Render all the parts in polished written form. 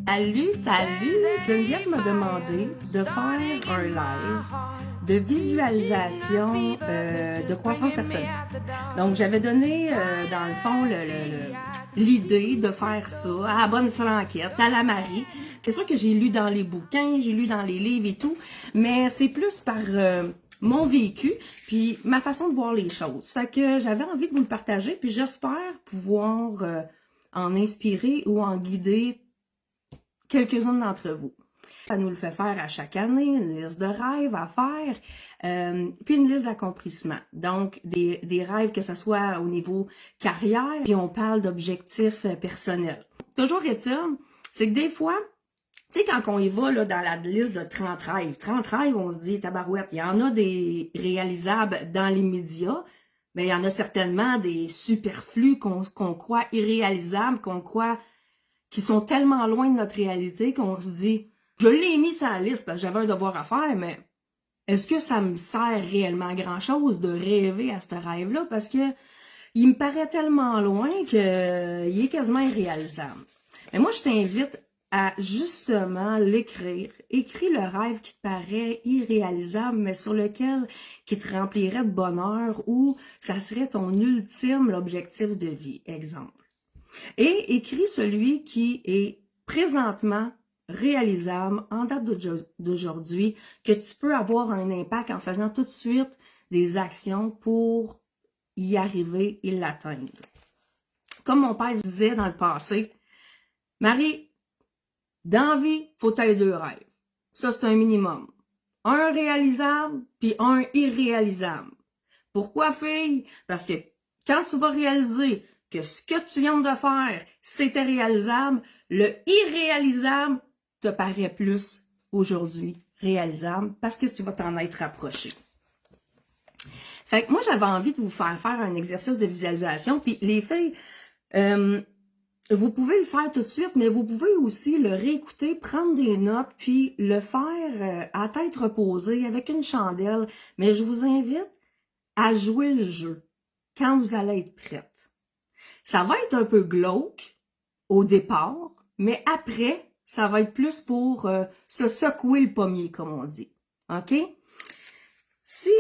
Salut, salut! Geneviève m'a demandé de faire un live de visualisation de croissance personnelle. Donc, j'avais donné, dans le fond, l'idée de faire ça à la bonne franquette, à la Marie. C'est sûr que j'ai lu dans les bouquins, j'ai lu dans les livres et tout, mais c'est plus par mon vécu, puis ma façon de voir les choses. Fait que j'avais envie de vous le partager, puis j'espère pouvoir en inspirer ou en guider quelques-unes d'entre vous. Ça nous le fait faire à chaque année, une liste de rêves à faire, puis une liste d'accomplissements. Donc, des rêves que ce soit au niveau carrière, puis on parle d'objectifs personnels. Toujours est-il, c'est que des fois, tu sais, quand on y va là, dans la liste de 30 rêves, on se dit, tabarouette, il y en a des réalisables dans les médias, mais il y en a certainement des superflus qu'on croit irréalisables, qu'on croit qui sont tellement loin de notre réalité qu'on se dit, je l'ai mis sur la liste parce que j'avais un devoir à faire, mais est-ce que ça me sert réellement à grand-chose de rêver à ce rêve-là? Parce que il me paraît tellement loin qu'il est quasiment irréalisable. Mais moi, je t'invite à justement l'écrire. Écris le rêve qui te paraît irréalisable, mais sur lequel qui te remplirait de bonheur ou ça serait ton ultime objectif de vie. Exemple. Et écris celui qui est présentement réalisable en date d'aujourd'hui, que tu peux avoir un impact en faisant tout de suite des actions pour y arriver et l'atteindre. Comme mon père disait dans le passé, Marie, dans la vie, faut avoir 2 rêves. Ça, c'est un minimum. Un réalisable, puis un irréalisable. Pourquoi, fille? Parce que quand tu vas réaliser que ce que tu viens de faire, c'était réalisable, le irréalisable te paraît plus aujourd'hui réalisable parce que tu vas t'en être rapproché. Fait que moi, j'avais envie de vous faire un exercice de visualisation, puis les filles, vous pouvez le faire tout de suite, mais vous pouvez aussi le réécouter, prendre des notes, puis le faire à tête reposée avec une chandelle, mais je vous invite à jouer le jeu quand vous allez être prête. Ça va être un peu glauque au départ, mais après, ça va être plus pour se secouer le pommier, comme on dit. OK? Si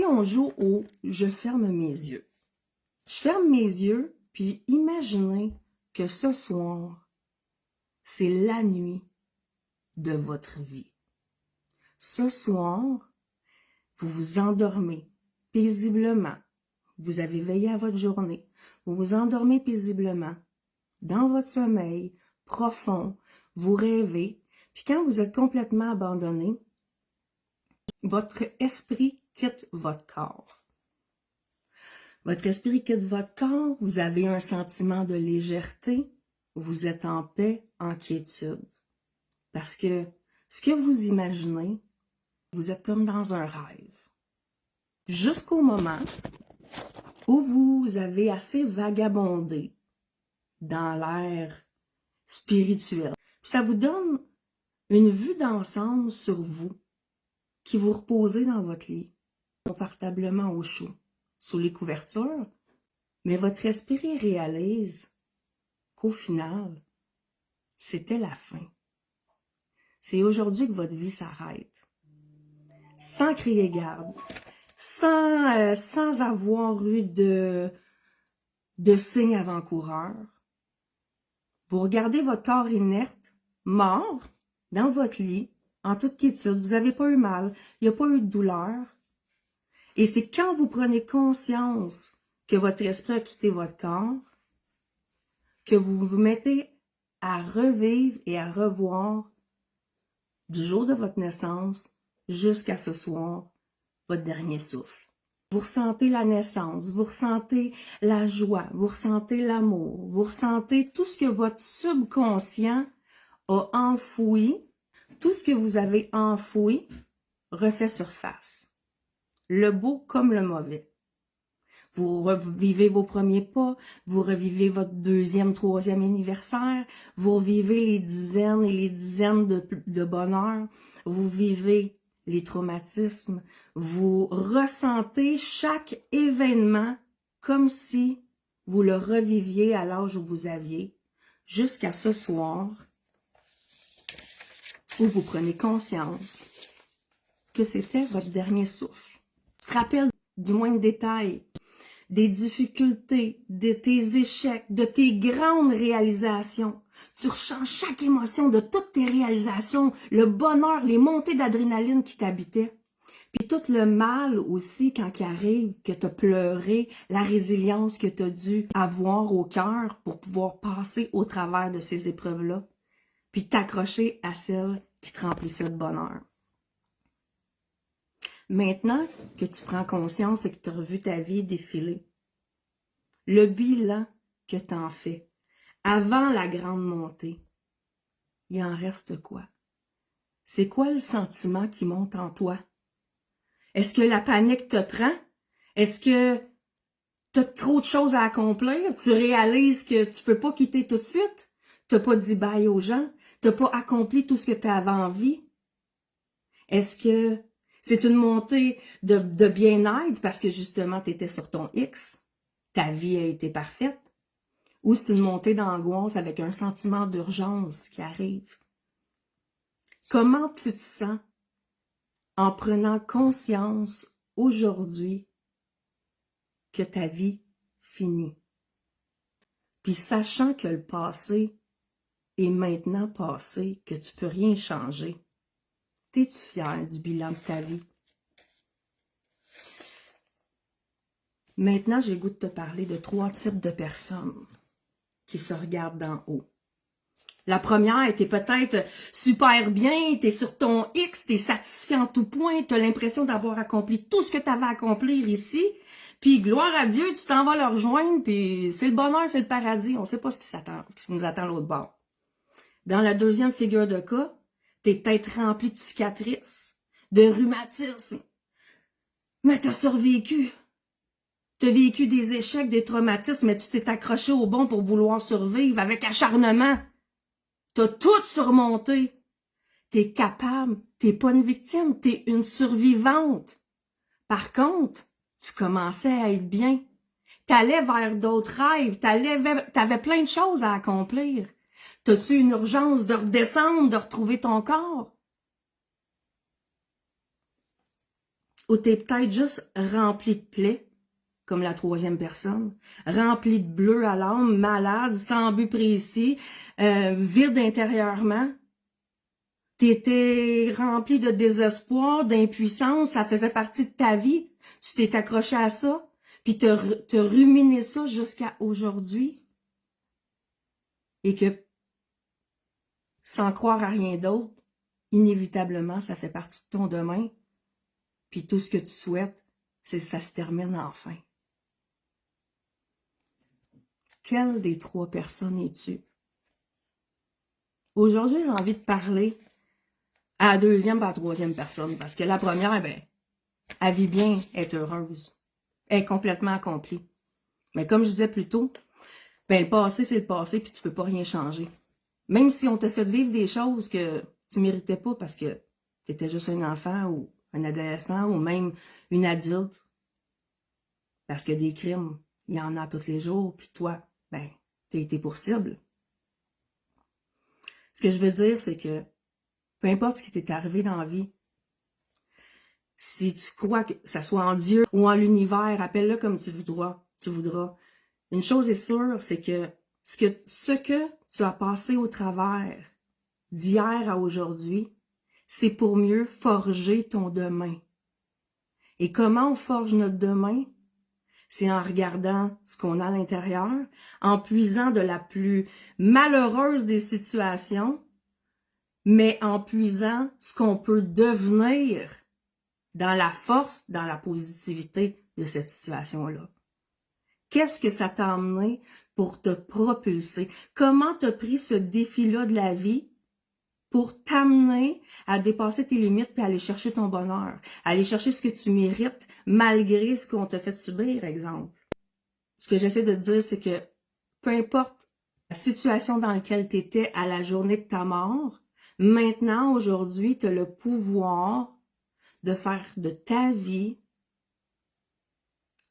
on joue au « je ferme mes yeux », je ferme mes yeux, puis imaginez que ce soir, c'est la nuit de votre vie. Ce soir, vous vous endormez paisiblement. Vous avez veillé à votre journée. Vous vous endormez paisiblement. Dans votre sommeil profond, vous rêvez. Puis quand vous êtes complètement abandonné, votre esprit quitte votre corps. Votre esprit quitte votre corps, vous avez un sentiment de légèreté, vous êtes en paix, en quiétude. Parce que ce que vous imaginez, vous êtes comme dans un rêve. Jusqu'au moment où vous avez assez vagabondé dans l'air spirituel. Ça vous donne une vue d'ensemble sur vous, qui vous reposez dans votre lit, confortablement au chaud, sous les couvertures, mais votre esprit réalise qu'au final, c'était la fin. C'est aujourd'hui que votre vie s'arrête. Sans crier garde, sans avoir eu de signes avant-coureurs. Vous regardez votre corps inerte, mort, dans votre lit, en toute quiétude. Vous n'avez pas eu mal, il n'y a pas eu de douleur. Et c'est quand vous prenez conscience que votre esprit a quitté votre corps, que vous vous mettez à revivre et à revoir du jour de votre naissance jusqu'à ce soir, votre dernier souffle. Vous ressentez la naissance, vous ressentez la joie, vous ressentez l'amour, vous ressentez tout ce que votre subconscient a enfoui, tout ce que vous avez enfoui refait surface. Le beau comme le mauvais. Vous revivez vos premiers pas, vous revivez votre 2e, 3e anniversaire, vous revivez les dizaines et les dizaines de bonheurs, vous vivez les traumatismes, vous ressentez chaque événement comme si vous le reviviez à l'âge où vous aviez, jusqu'à ce soir où vous prenez conscience que c'était votre dernier souffle. Tu te rappelles du moindre détail, des difficultés, de tes échecs, de tes grandes réalisations. Tu ressens chaque émotion de toutes tes réalisations, le bonheur, les montées d'adrénaline qui t'habitaient. Puis tout le mal aussi quand il arrive, que tu as pleuré, la résilience que tu as dû avoir au cœur pour pouvoir passer au travers de ces épreuves-là. Puis t'accrocher à celle qui te remplissait de bonheur. Maintenant que tu prends conscience et que tu as revu ta vie défiler, le bilan que tu en fais avant la grande montée, il en reste quoi? C'est quoi le sentiment qui monte en toi? Est-ce que la panique te prend? Est-ce que tu as trop de choses à accomplir? Tu réalises que tu peux pas quitter tout de suite? Tu n'as pas dit bye aux gens? Tu n'as pas accompli tout ce que tu avais envie? Est-ce que c'est une montée de bien-être parce que justement tu étais sur ton X? Ta vie a été parfaite? Ou c'est une montée d'angoisse avec un sentiment d'urgence qui arrive? Comment tu te sens en prenant conscience aujourd'hui que ta vie finit? Puis sachant que le passé est maintenant passé, que tu peux rien changer, t'es-tu fier du bilan de ta vie? Maintenant, j'ai le goût de te parler de 3 types de personnes qui se regardent d'en haut. La première, t'es peut-être super bien, t'es sur ton X, t'es satisfait en tout point, t'as l'impression d'avoir accompli tout ce que t'avais à accomplir ici, puis gloire à Dieu, tu t'en vas le rejoindre, puis c'est le bonheur, c'est le paradis, on sait pas ce qui nous attend à l'autre bord. Dans la deuxième figure de cas, t'es peut-être rempli de cicatrices, de rhumatisme, mais t'as survécu. T'as vécu des échecs, des traumatismes, mais tu t'es accroché au bon pour vouloir survivre avec acharnement. T'as tout surmonté. T'es capable. T'es pas une victime. T'es une survivante. Par contre, tu commençais à être bien. T'allais vers d'autres rêves. T'avais plein de choses à accomplir. T'as-tu une urgence de redescendre, de retrouver ton corps? Ou t'es peut-être juste rempli de plaies, comme la troisième personne, rempli de bleu à l'âme, malade, sans but précis, vide intérieurement. T'étais rempli de désespoir, d'impuissance, ça faisait partie de ta vie. Tu t'es accroché à ça, puis t'as ruminé ça jusqu'à aujourd'hui. Et que, sans croire à rien d'autre, inévitablement, ça fait partie de ton demain. Puis tout ce que tu souhaites, c'est que ça se termine enfin. Quelle des 3 personnes es-tu? Aujourd'hui, j'ai envie de parler à la deuxième et à la troisième personne, parce que la première, ben, elle vit bien, elle est heureuse, elle est complètement accomplie. Mais comme je disais plus tôt, ben, le passé, c'est le passé, puis tu peux pas rien changer. Même si on t'a fait vivre des choses que tu méritais pas parce que tu étais juste un enfant ou un adolescent ou même une adulte, parce que des crimes, il y en a tous les jours, puis toi, ben, t'as été pour cible. Ce que je veux dire, c'est que peu importe ce qui t'est arrivé dans la vie, si tu crois que ça soit en Dieu ou en l'univers, appelle-le comme tu voudras. Une chose est sûre, c'est que ce que tu as passé au travers d'hier à aujourd'hui, c'est pour mieux forger ton demain. Et comment on forge notre demain? C'est en regardant ce qu'on a à l'intérieur, en puisant de la plus malheureuse des situations, mais en puisant ce qu'on peut devenir dans la force, dans la positivité de cette situation-là. Qu'est-ce que ça t'a amené pour te propulser? Comment t'as pris ce défi-là de la vie pour t'amener à dépasser tes limites puis aller chercher ton bonheur, aller chercher ce que tu mérites malgré ce qu'on t'a fait subir, exemple. Ce que j'essaie de te dire, c'est que peu importe la situation dans laquelle tu étais à la journée de ta mort, maintenant, aujourd'hui, tu as le pouvoir de faire de ta vie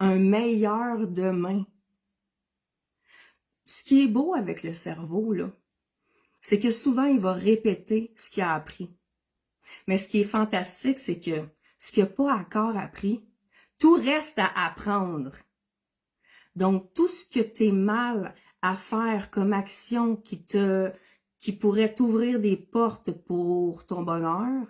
un meilleur demain. Ce qui est beau avec le cerveau, là, c'est que souvent, il va répéter ce qu'il a appris. Mais ce qui est fantastique, c'est que ce qu'il n'y a pas encore appris, tout reste à apprendre. Donc, tout ce que tu es mal à faire comme action qui pourrait t'ouvrir des portes pour ton bonheur,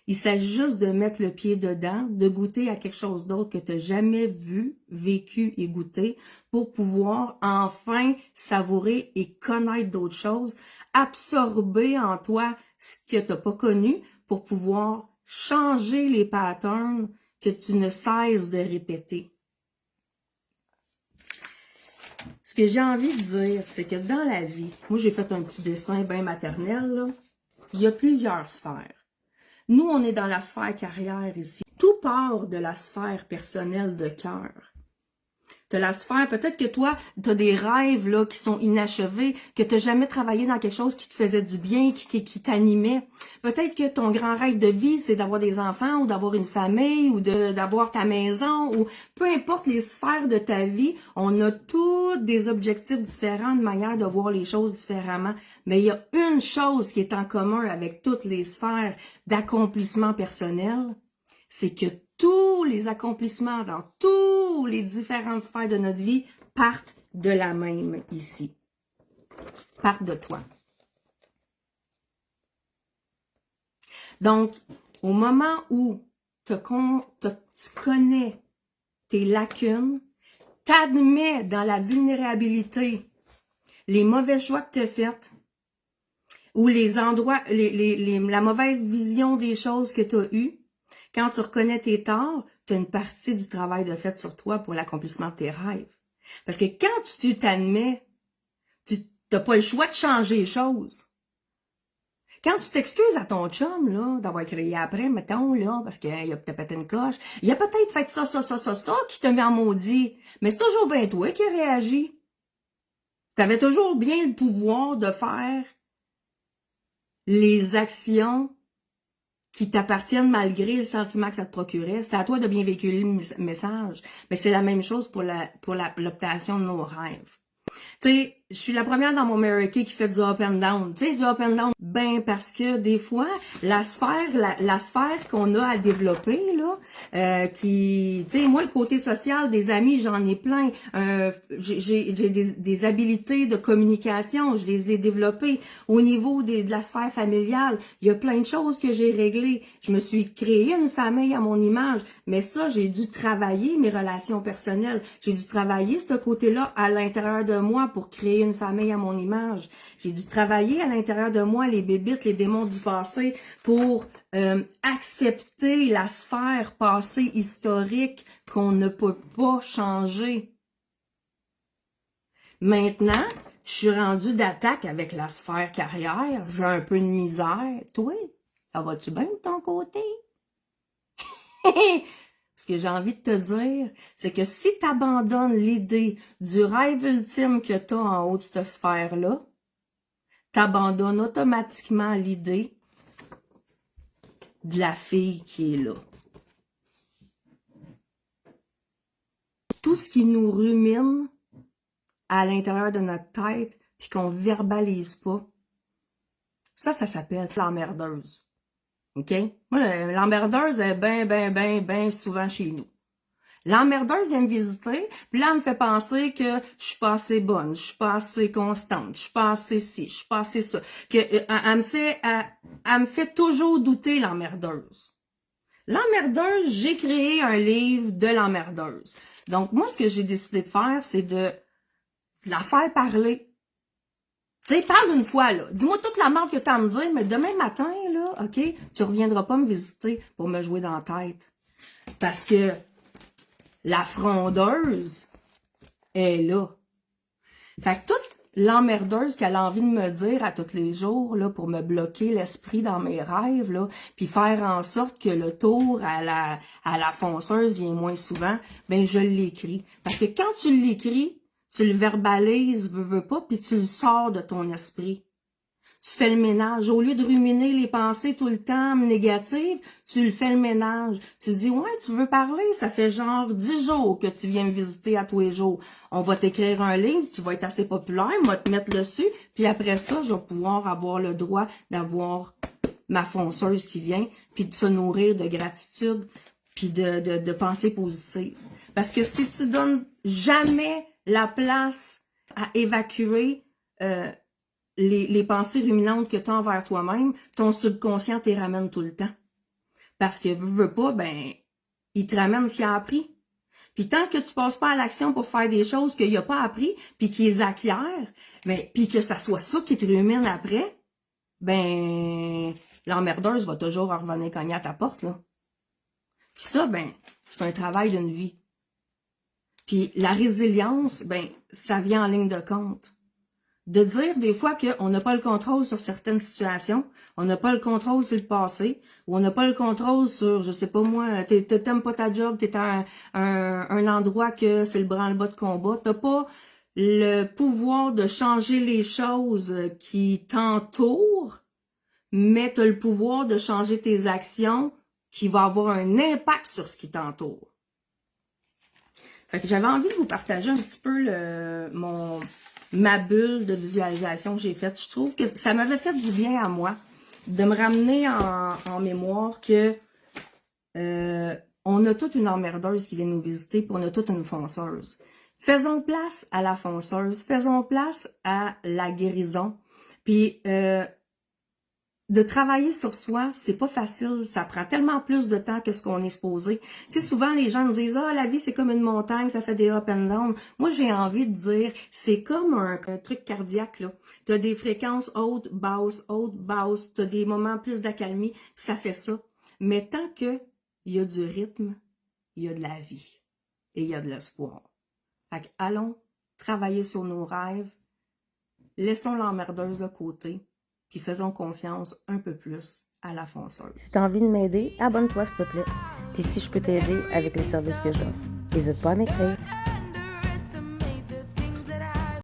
il s'agit juste de mettre le pied dedans, de goûter à quelque chose d'autre que tu n'as jamais vu, vécu et goûté pour pouvoir enfin savourer et connaître d'autres choses, absorber en toi ce que tu n'as pas connu pour pouvoir changer les patterns que tu ne cesses de répéter. Ce que j'ai envie de dire, c'est que dans la vie, moi j'ai fait un petit dessin bien maternel, là, il y a plusieurs sphères. Nous, on est dans la sphère carrière ici. Tout part de la sphère personnelle de cœur. De la sphère, peut-être que toi, tu as des rêves là qui sont inachevés, que tu n'as jamais travaillé dans quelque chose qui te faisait du bien, qui t'animait. Peut-être que ton grand rêve de vie, c'est d'avoir des enfants ou d'avoir une famille ou d'avoir ta maison ou peu importe les sphères de ta vie, on a tous des objectifs différents, une manière de voir les choses différemment. Mais il y a une chose qui est en commun avec toutes les sphères d'accomplissement personnel, c'est que tous les accomplissements dans toutes les différentes sphères de notre vie partent de la même ici. Partent de toi. Donc, au moment où tu connais tes lacunes, t'admets dans la vulnérabilité les mauvais choix que tu as faits, ou les endroits, la mauvaise vision des choses que tu as eues, quand tu reconnais tes torts, tu as une partie du travail de fait sur toi pour l'accomplissement de tes rêves. Parce que quand tu t'admets, tu n'as pas le choix de changer les choses. Quand tu t'excuses à ton chum, là, d'avoir crié après, mettons, là, parce qu'il a peut-être pété une coche, il a peut-être fait ça, qui te met en maudit. Mais c'est toujours bien toi qui réagis. Tu avais toujours bien le pouvoir de faire les actions qui t'appartiennent malgré le sentiment que ça te procurait. C'est à toi de bien véhiculer le message. Mais c'est la même chose pour l'obtention de nos rêves. Tu sais, je suis la première dans mon America qui fait du up and down. Tu sais, du up and down, ben parce que des fois, la sphère qu'on a à développer, là, tu sais, moi, le côté social des amis, j'en ai plein. J'ai des habiletés de communication, je les ai développées. Au niveau de la sphère familiale, il y a plein de choses que j'ai réglées. Je me suis créé une famille à mon image, mais ça, j'ai dû travailler mes relations personnelles. J'ai dû travailler ce côté-là à l'intérieur de moi pour créer une famille à mon image. J'ai dû travailler à l'intérieur de moi les bébites, les démons du passé pour accepter la sphère passée historique qu'on ne peut pas changer. Maintenant, je suis rendue d'attaque avec la sphère carrière. J'ai un peu de misère. Toi, ça va-tu bien de ton côté? Ce que j'ai envie de te dire, c'est que si tu abandonnes l'idée du rêve ultime que tu as en haut de cette sphère-là, tu abandonnes automatiquement l'idée de la fille qui est là. Tout ce qui nous rumine à l'intérieur de notre tête, puis qu'on verbalise pas, ça s'appelle l'emmerdeuse. OK? Moi, l'emmerdeuse est bien souvent chez nous. L'emmerdeuse vient me visiter, puis là, elle me fait penser que je suis pas assez bonne, je suis pas assez constante, je suis pas assez ci, je suis pas assez ça. Elle me fait toujours douter, l'emmerdeuse. L'emmerdeuse, j'ai créé un livre de l'emmerdeuse. Donc, moi, ce que j'ai décidé de faire, c'est de la faire parler. Tu sais, parle une fois, là. Dis-moi toute la merde que t'as à me dire, mais demain matin, là, OK, tu reviendras pas me visiter pour me jouer dans la tête. Parce que la frondeuse est là. Fait que toute l'emmerdeuse qu'elle a envie de me dire à tous les jours, là, pour me bloquer l'esprit dans mes rêves, là, puis faire en sorte que le tour à la fonceuse vient moins souvent, ben, je l'écris. Parce que quand tu l'écris, tu le verbalises, veux pas, puis tu le sors de ton esprit. Tu fais le ménage. Au lieu de ruminer les pensées tout le temps négatives, tu le fais le ménage. Tu te dis, ouais, tu veux parler? Ça fait genre 10 jours que tu viens me visiter à tous les jours. On va t'écrire un livre, tu vas être assez populaire, on va te mettre dessus, puis après ça, je vais pouvoir avoir le droit d'avoir ma fonceuse qui vient, puis de se nourrir de gratitude, puis de pensées positives. Parce que si tu donnes jamais la place à évacuer les pensées ruminantes que tu as envers toi-même, ton subconscient te ramène tout le temps. Parce que veux pas, ben, il te ramène ce qu'il a appris. Puis tant que tu passes pas à l'action pour faire des choses qu'il a pas appris, puis qu'il les acquiert, ben, puis que ça soit ça qui te rumine après, ben, l'emmerdeuse va toujours revenir cogner à ta porte, là. Puis ça, ben, c'est un travail d'une vie. Puis la résilience, ben, ça vient en ligne de compte. De dire des fois qu'on n'a pas le contrôle sur certaines situations, on n'a pas le contrôle sur le passé, ou on n'a pas le contrôle sur, je sais pas moi, t'aimes pas ta job, t'es à un endroit que c'est le branle-bas de combat, t'as pas le pouvoir de changer les choses qui t'entourent, mais t'as le pouvoir de changer tes actions qui va avoir un impact sur ce qui t'entoure. Fait que j'avais envie de vous partager un petit peu ma bulle de visualisation que j'ai faite. Je trouve que ça m'avait fait du bien à moi de me ramener en mémoire que on a toute une emmerdeuse qui vient nous visiter, puis on a toute une fonceuse. Faisons place à la fonceuse, faisons place à la guérison. Puis de travailler sur soi, c'est pas facile, ça prend tellement plus de temps que ce qu'on est supposé. Tu sais, souvent les gens me disent « Ah, la vie c'est comme une montagne, ça fait des up and down ». Moi, j'ai envie de dire, c'est comme un truc cardiaque, là. Tu as des fréquences hautes, basses, tu as des moments plus d'accalmie, puis ça fait ça. Mais tant que il y a du rythme, il y a de la vie et il y a de l'espoir. Fait que allons travailler sur nos rêves, laissons l'emmerdeuse de côté, puis faisons confiance un peu plus à la fonceuse. Si tu as envie de m'aider, abonne-toi s'il te plaît. Puis si je peux t'aider avec les services que j'offre, n'hésite pas à m'écrire.